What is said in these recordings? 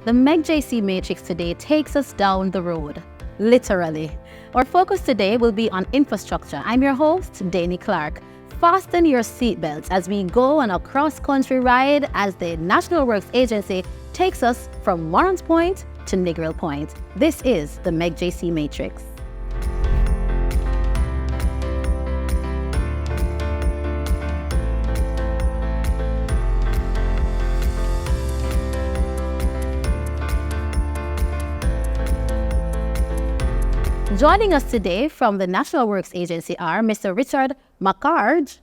The MEGJC Matrix today takes us down the road, literally. Our focus today will be on infrastructure. I'm your host, Danny Clark. Fasten your seatbelts as we go on a cross-country ride as the National Works Agency takes us from Morans Point to Negril Point. This is the MEGJC Matrix. Joining us today from the National Works Agency are Mr. Richard McCarge,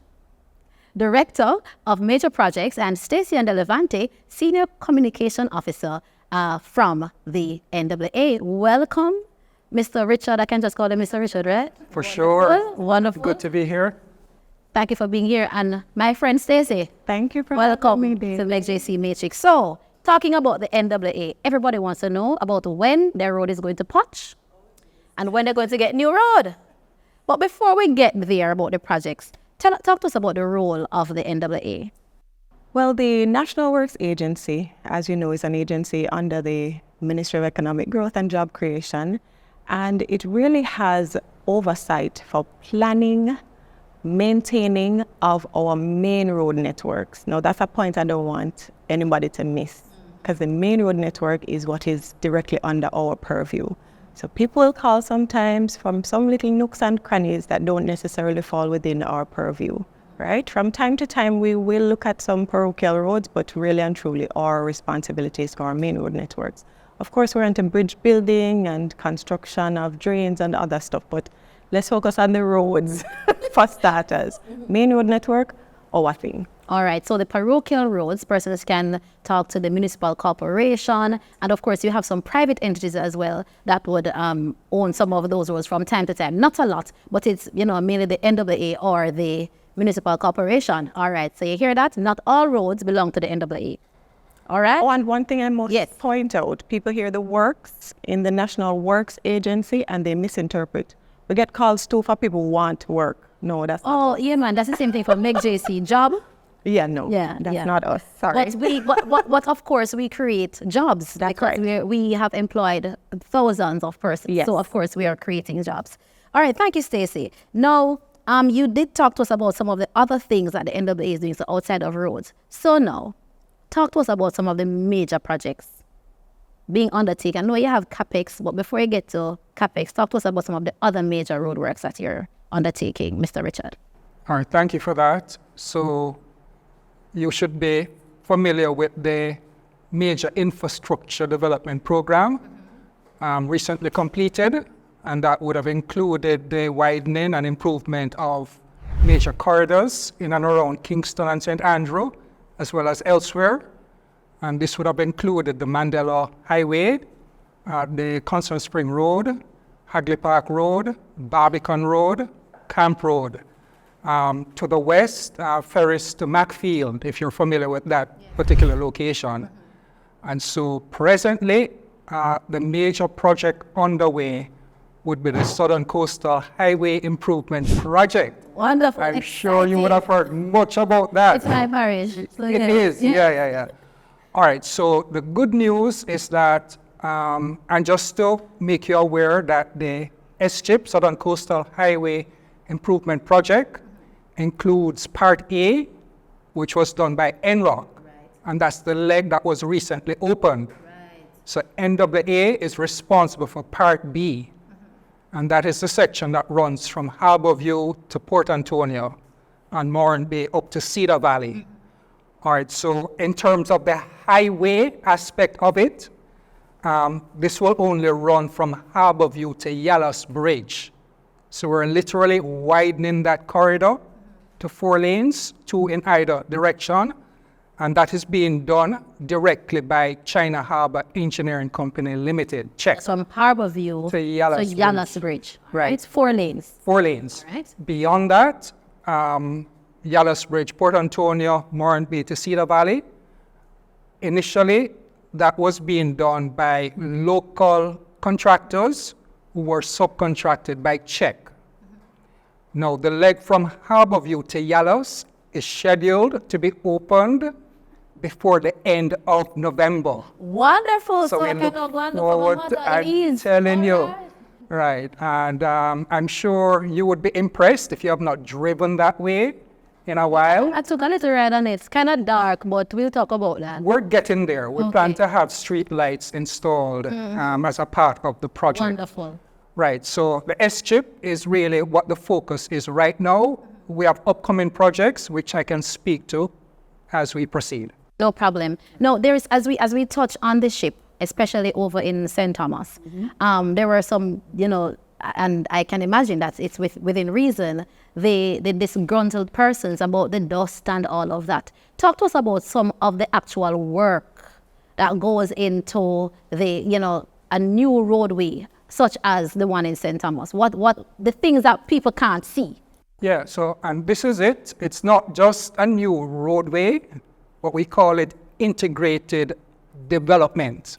Director of Major Projects, and Stacey Levante, Senior Communication Officer from the NWA. Welcome, Mr. Richard. I can just call him Mr. Richard, right? For sure. Wonderful. Good to be here. Thank you for being here. And my friend Stacey. Thank you for welcome having me, to the MEGJC Matrix. So, talking about the NWA, everybody wants to know about when their road is going to patch and when they're going to get new road. But before we get there about the projects, talk to us about the role of the NWA. Well, the National Works Agency, as you know, is an agency under the Ministry of Economic Growth and Job Creation, and it really has oversight for planning, maintaining of our main road networks. Now, that's a point I don't want anybody to miss, because the main road network is what is directly under our purview. So people will call sometimes from some little nooks and crannies that don't necessarily fall within our purview, right? From time to time, we will look at some parochial roads, but really and truly our responsibility is for our main road networks. Of course, we're into bridge building and construction of drains and other stuff, but let's focus on the roads for starters. Main road network, our thing. All right, so the parochial roads, persons can talk to the municipal corporation, and of course you have some private entities as well that would own some of those roads from time to time. Not a lot, but it's, mainly the NWA or the municipal corporation. All right, so you hear that? Not all roads belong to the NWA. All right? Oh, and one thing I must point out, people hear the works in the National Works Agency and they misinterpret. We get calls too for people who want work. No, that's not us. Yeah, man, that's the same thing for MEGJC job. Yeah, no, that's not us. Sorry. But of course, we create jobs. That's because right. we have employed thousands of persons. Yes. So, of course, we are creating jobs. All right, thank you, Stacey. Now, you did talk to us about some of the other things that the NWA is doing, so outside of roads. So now, talk to us about some of the major projects being undertaken. I know you have CAPEX, but before you get to CAPEX, talk to us about some of the other major roadworks that you're undertaking, Mr. Richard. All right, thank you for that. So you should be familiar with the Major Infrastructure Development Program recently completed, and that would have included the widening and improvement of major corridors in and around Kingston and St. Andrew, as well as elsewhere. And this would have included the Mandela Highway, the Constant Spring Road, Hagley Park Road, Barbican Road, Camp Road. To the west, Ferris to Macfield, if you're familiar with that particular location. And so presently, the major project underway would be the Southern Coastal Highway Improvement Project. Wonderful. I'm sure you would have heard much about that. It's my parish. So It is, yeah. All right, so the good news is that, and just to make you aware that the SCHIP, Southern Coastal Highway Improvement Project, includes Part A, which was done by NROC, and that's the leg that was recently opened. So NWA is responsible for Part B, and that is the section that runs from Harborview to Port Antonio and Moran Bay up to Cedar Valley. All right, so in terms of the highway aspect of it, this will only run from Harborview to Yallahs Bridge. So we're literally widening that corridor to 4 lanes, 2 in either direction, and that is being done directly by China Harbour Engineering Company Limited. Check. From Harborview to Yallahs Bridge. Right. It's 4 lanes. 4 lanes. Right. Beyond that, Yallahs Bridge, Port Antonio, Moran Bay to Cedar Valley. Initially, that was being done by local contractors who were subcontracted by Czech. Now, the leg from Harborview to Yallahs is scheduled to be opened before the end of November. Wonderful. So So we I look can go and forward look to, for what that I'm is. telling you. Alright. Right, and I'm sure you would be impressed if you have not driven that way in a while. I took a little ride on it. It's kind of dark, but we'll talk about that. We're getting there. We plan Okay. to have street lights installed as a part of the project. Wonderful. Right, so the S-chip is really what the focus is right now. We have upcoming projects which I can speak to as we proceed. No problem. No, there is, as we touch on the ship, especially over in St. Thomas, there were some, and I can imagine that it's within reason, the disgruntled persons about the dust and all of that. Talk to us about some of the actual work that goes into a new roadway, such as the one in St. Thomas. What the things that people can't see. Yeah, so, and this is it. It's not just a new roadway, but we call it integrated development.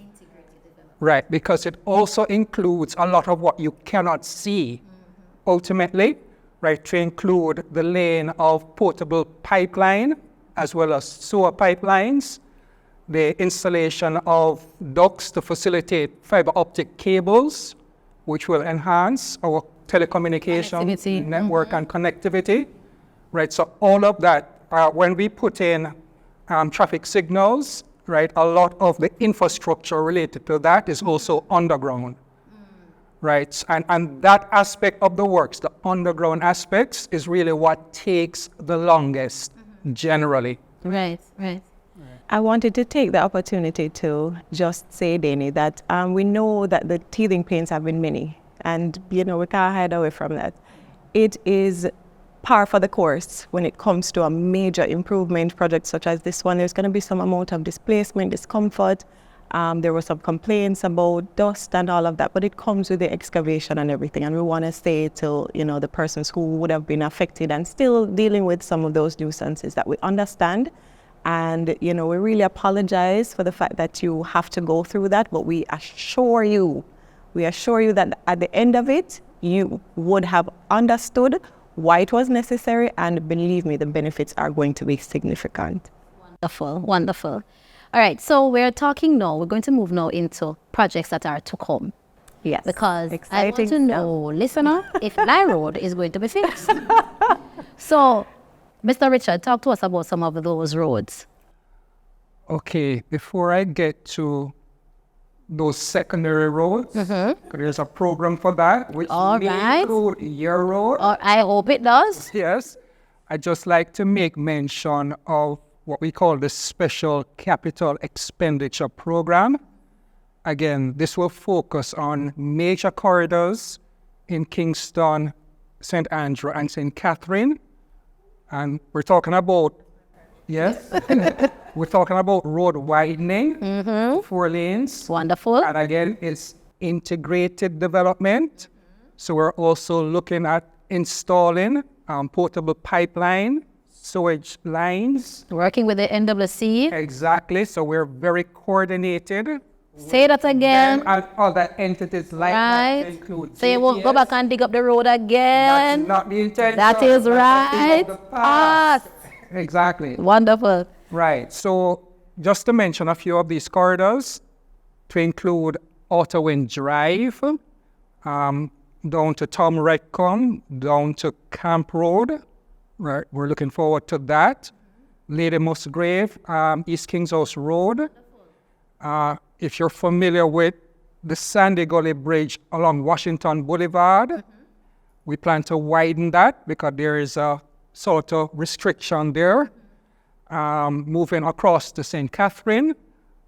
Right, because it also includes a lot of what you cannot see ultimately, right, to include the laying of potable pipeline as well as sewer pipelines, the installation of ducts to facilitate fiber optic cables, which will enhance our telecommunication Connectivity. network and connectivity, right? So all of that, when we put in traffic signals, right, a lot of the infrastructure related to that is also underground, right? And that aspect of the works, the underground aspects, is really what takes the longest generally. Right. I wanted to take the opportunity to just say, Danny, that we know that the teething pains have been many, and we can't hide away from that. It is par for the course when it comes to a major improvement project such as this one. There's going to be some amount of displacement, discomfort. There were some complaints about dust and all of that, but it comes with the excavation and everything. And we want to say to the persons who would have been affected and still dealing with some of those nuisances that we understand. And we really apologize for the fact that you have to go through that, but we assure you that at the end of it, you would have understood why it was necessary, and believe me, the benefits are going to be significant. Wonderful. All right, so we're going to move now into projects that are to come. Yes. Because exciting I want to know, listener, if Line Road is going to be fixed. So, Mr. Richard, talk to us about some of those roads. Okay, before I get to those secondary roads, there's a program for that, which All may right. include your road. Or I hope it does. Yes, I just like to make mention of what we call the Special Capital Expenditure Program. Again, this will focus on major corridors in Kingston, St. Andrew, and St. Catherine. And we're talking about, yes, we're talking about road widening, 4 lanes. Wonderful. And again, it's integrated development. So we're also looking at installing potable pipeline, sewage lines. Working with the NWC. Exactly. So we're very coordinated. Say that again. And other entities like that Right. include So you won't go GPS. back and dig up the road again. That's not the intention. That is That's a thing right. of the past. Ah, Exactly. wonderful. Right. So just to mention a few of these corridors, to include Ottawa Drive, down to Tom Redcom, down to Camp Road. Right. We're looking forward to that. Lady Musgrave, East Kings House Road. If you're familiar with the Sandy Gully Bridge along Washington Boulevard, we plan to widen that because there is a sort of restriction there. Moving across to St. Catherine,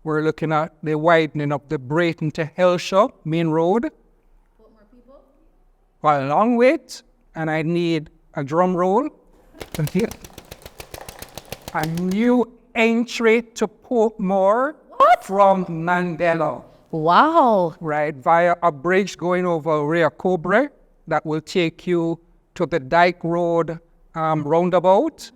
we're looking at the widening of the Brayton to Hellshaw main road. Well, a long wait, and I need a drum roll. A new entry to Portmore from Mandela. Wow. Right, via a bridge going over Rio Cobre that will take you to the Dyke Road roundabout,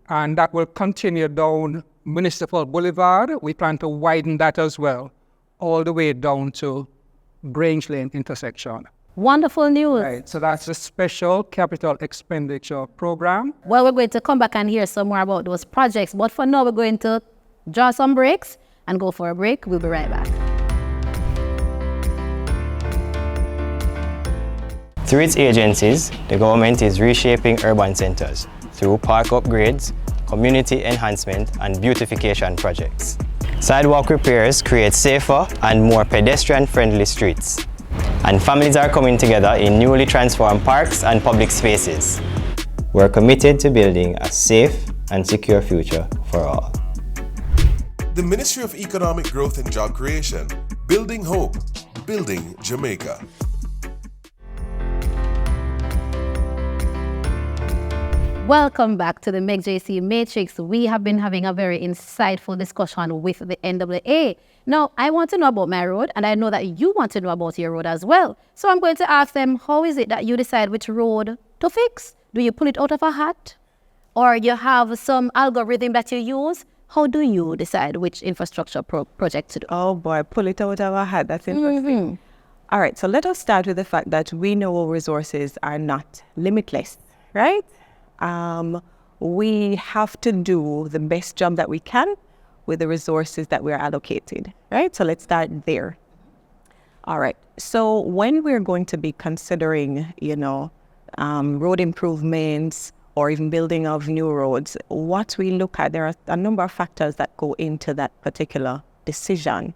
and that will continue down Municipal Boulevard. We plan to widen that as well, all the way down to Grange Lane intersection. Wonderful news. Right, so that's a special capital expenditure program. Well, we're going to come back and hear some more about those projects, but for now we're going to draw some breaks and go for a break. We'll be right back. Through its agencies, the government is reshaping urban centers through park upgrades, community enhancement, and beautification projects. Sidewalk repairs create safer and more pedestrian-friendly streets. And families are coming together in newly transformed parks and public spaces. We're committed to building a safe and secure future for all. The Ministry of Economic Growth and Job Creation, building hope, building Jamaica. Welcome back to the MEGJC Matrix. We have been having a very insightful discussion with the NWA. Now, I want to know about my road, and I know that you want to know about your road as well. So I'm going to ask them, how is it that you decide which road to fix? Do you pull it out of a hat? Or you have some algorithm that you use? How do you decide which infrastructure project to do? Oh boy, pull it out of our hat. That's interesting. All right, so let us start with the fact that we know our resources are not limitless, right? We have to do the best job that we can with the resources that we're allocated, right? So let's start there. All right, so when we're going to be considering, road improvements or even building of new roads, what we look at, there are a number of factors that go into that particular decision.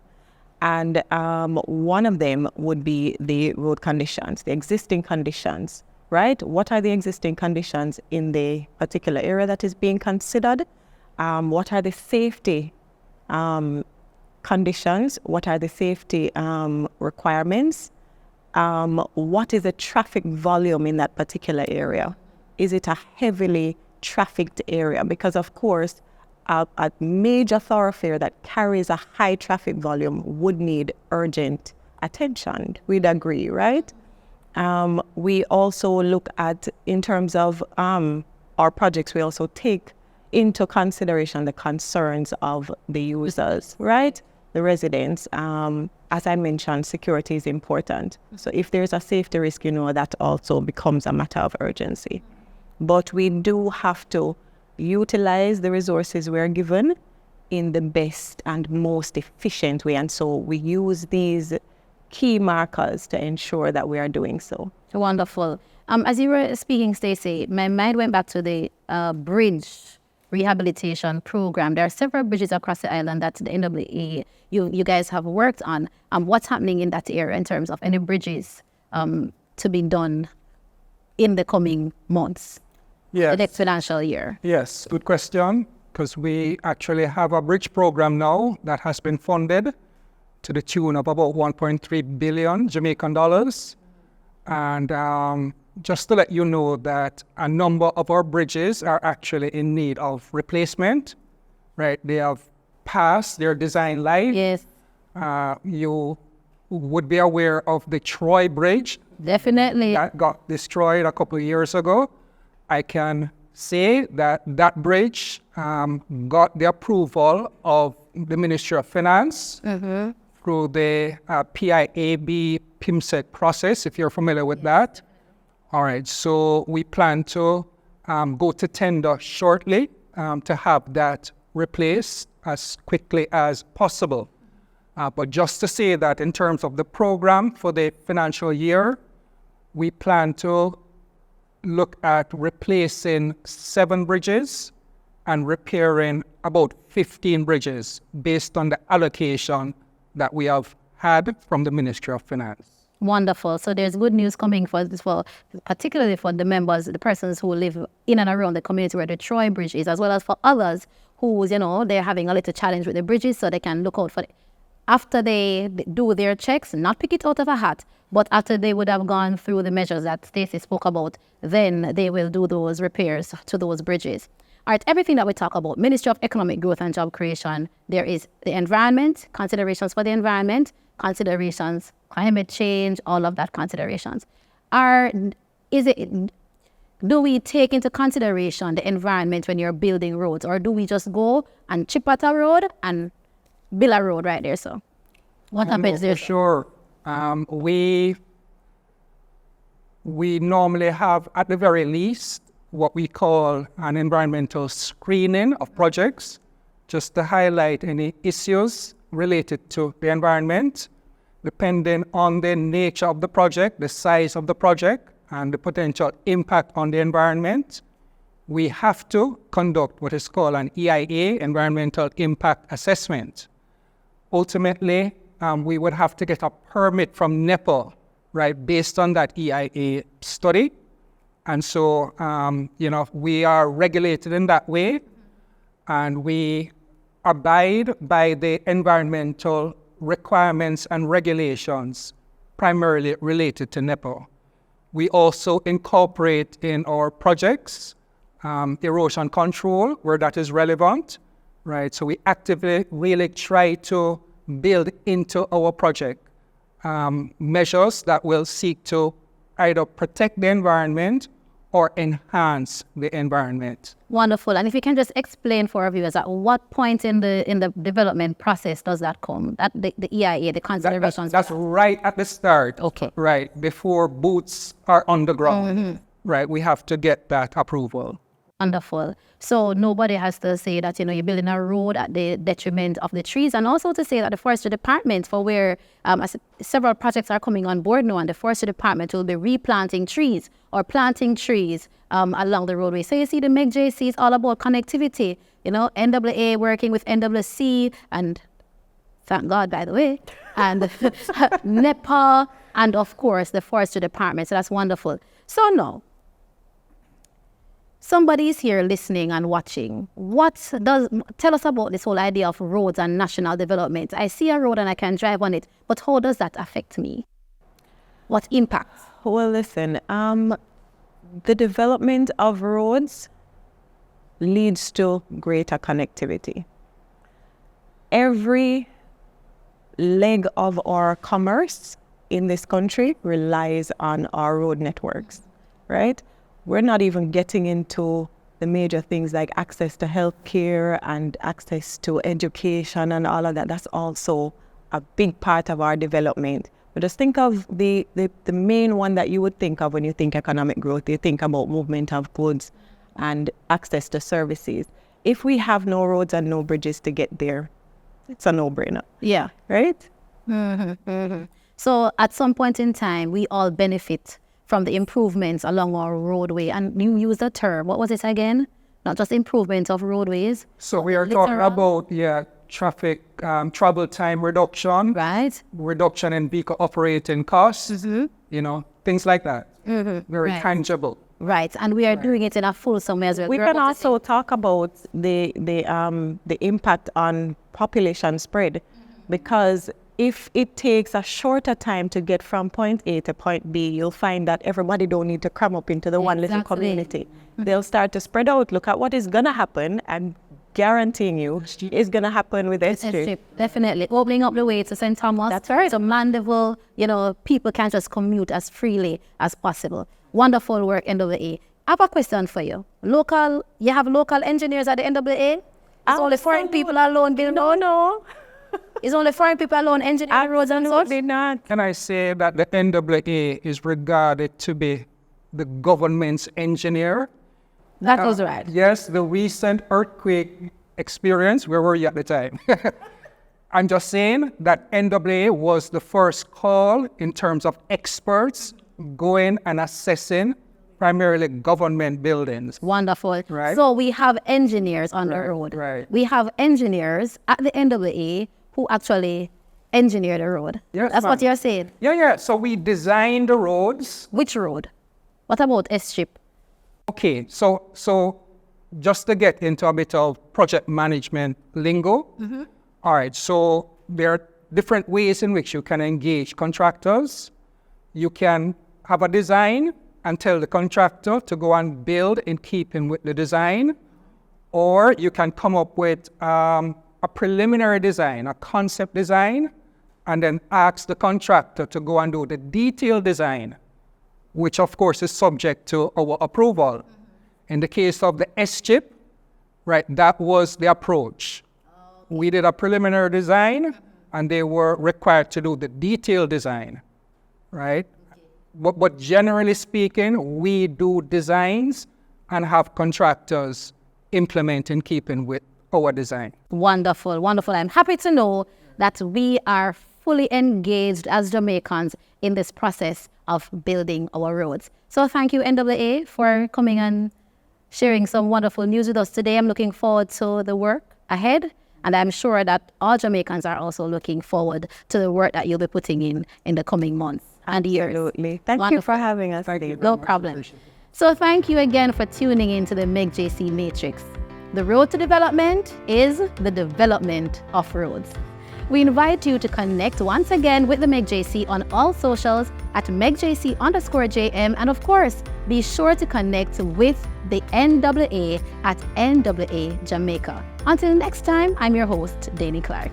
And one of them would be the road conditions, the existing conditions, right? What are the existing conditions in the particular area that is being considered? What are the safety conditions? What are the safety requirements? What is the traffic volume in that particular area? Is it a heavily trafficked area? Because of course, a major thoroughfare that carries a high traffic volume would need urgent attention. We'd agree, right? We also look at, in terms of our projects, we also take into consideration the concerns of the users, right? The residents. As I mentioned, security is important. So if there's a safety risk, that also becomes a matter of urgency. But we do have to utilize the resources we're given in the best and most efficient way. And so we use these key markers to ensure that we are doing so. Wonderful. As you were speaking, Stacey, my mind went back to the bridge rehabilitation program. There are several bridges across the island that the NWA, you guys have worked on. What's happening in that area in terms of any bridges to be done in the coming months? Yes. The next financial year. Yes, good question, because we actually have a bridge program now that has been funded to the tune of about 1.3 billion Jamaican dollars. And just to let you know that a number of our bridges are actually in need of replacement, right? They have passed their design life. Yes. You would be aware of the Troy Bridge. Definitely. That got destroyed a couple of years ago. I can say that that bridge got the approval of the Ministry of Finance through the PIAB PIMSEC process, if you're familiar with that. All right, so we plan to go to tender shortly to have that replaced as quickly as possible. But just to say that in terms of the program for the financial year, we plan to look at replacing 7 bridges and repairing about 15 bridges based on the allocation that we have had from the Ministry of Finance. Wonderful. So there's good news coming for this, particularly for the members, the persons who live in and around the community where the Troy Bridge is, as well as for others who, they're having a little challenge with the bridges, so they can look out for it. After they do their checks, not pick it out of a hat, but after they would have gone through the measures that Stacey spoke about, then they will do those repairs to those bridges. All right, everything that we talk about, Ministry of Economic Growth and Job Creation, there is the environment, considerations for the environment, considerations, climate change, all of that considerations. Do we take into consideration the environment when you're building roads, or do we just go and chip at a road and build a road right there? So what happens there? Sure. We normally have, at the very least, what we call an environmental screening of projects. just to highlight any issues related to the environment, depending on the nature of the project, the size of the project, and the potential impact on the environment. We have to conduct what is called an EIA, Environmental Impact Assessment. Ultimately, we would have to get a permit from NEPA, right, based on that EIA study. And so, we are regulated in that way, and we abide by the environmental requirements and regulations primarily related to NEPA. We also incorporate in our projects erosion control where that is relevant, right? So we actively really try to build into our project measures that will seek to either protect the environment or enhance the environment. Wonderful. And if you can just explain for our viewers, at what point in the development process does that come? That the EIA, the considerations? That's right at the start. Okay. Right, before boots are on the ground. Right, we have to get that approval. Wonderful. So nobody has to say that, you're building a road at the detriment of the trees, and also to say that the forestry department, for where several projects are coming on board now, and the forestry department will be replanting trees or planting trees along the roadway. So you see, the MEGJC is all about connectivity. NWA working with NWC, and thank God, by the way, and NEPA, and of course the forestry department. So that's wonderful. So now, somebody is here listening and watching. Tell us about this whole idea of roads and national development. I see a road and I can drive on it, but how does that affect me? What impact? Well, listen, the development of roads leads to greater connectivity. Every leg of our commerce in this country relies on our road networks, right? We're not even getting into the major things like access to healthcare and access to education and all of that. That's also a big part of our development. But just think of the main one that you would think of when you think economic growth. You think about movement of goods and access to services. If we have no roads and no bridges to get there, it's a no-brainer. Yeah. Right? So at some point in time, we all benefit from the improvements along our roadway. And you use the term, what was it again? Not just improvement of roadways. So we are talking about, traffic travel time reduction. Right. Reduction in vehicle operating costs, things like that. Very tangible. Right, and we are doing it in a fulsome way as well. We can also talk about the impact on population spread, because if it takes a shorter time to get from point A to point B, you'll find that everybody don't need to cram up into the one little community. They'll start to spread out. Look at what is going to happen, and guaranteeing you is going to happen with S-Strip. Definitely. Opening up the way to St. Thomas. That's right. So Mandeville, people can just commute as freely as possible. Wonderful work, NWA. I have a question for you. You have local engineers at the NWA? It's only foreign people alone building roads? No. It's only foreign people alone engineering roads and such? Absolutely not. Can I say that the NWA is regarded to be the government's engineer? That was right. Yes, the recent earthquake experience, where were you at the time? I'm just saying that NWA was the first call in terms of experts going and assessing primarily government buildings. Wonderful. Right. So we have engineers on the road. Right. We have engineers at the NWA who actually engineer the road. Yes, That's what ma'am. you're saying. Yeah. So we design the roads. Which road? What about S-Strip? Okay, so just to get into a bit of project management lingo. All right, so there are different ways in which you can engage contractors. You can have a design and tell the contractor to go and build in keeping with the design, or you can come up with a preliminary design, a concept design, and then ask the contractor to go and do the detailed design, which of course is subject to our approval. In the case of the S-Chip, right, that was the approach. We did a preliminary design, and they were required to do the detailed design, right? But generally speaking, we do designs and have contractors implement in keeping with our design. Wonderful, wonderful. I'm happy to know that we are fully engaged as Jamaicans in this process of building our roads. So thank you, NWA, for coming and sharing some wonderful news with us today. I'm looking forward to the work ahead, and I'm sure that all Jamaicans are also looking forward to the work that you'll be putting in the coming months and years. Absolutely. Thank you Wonderful. for having us. No problem. So thank you again for tuning in to the MEGJC Matrix. The road to development is the development of roads. We invite you to connect once again with the MEGJC on all socials at MEGJC_JM, and of course, be sure to connect with the NWA at NWA Jamaica. Until next time, I'm your host, Danny Clark.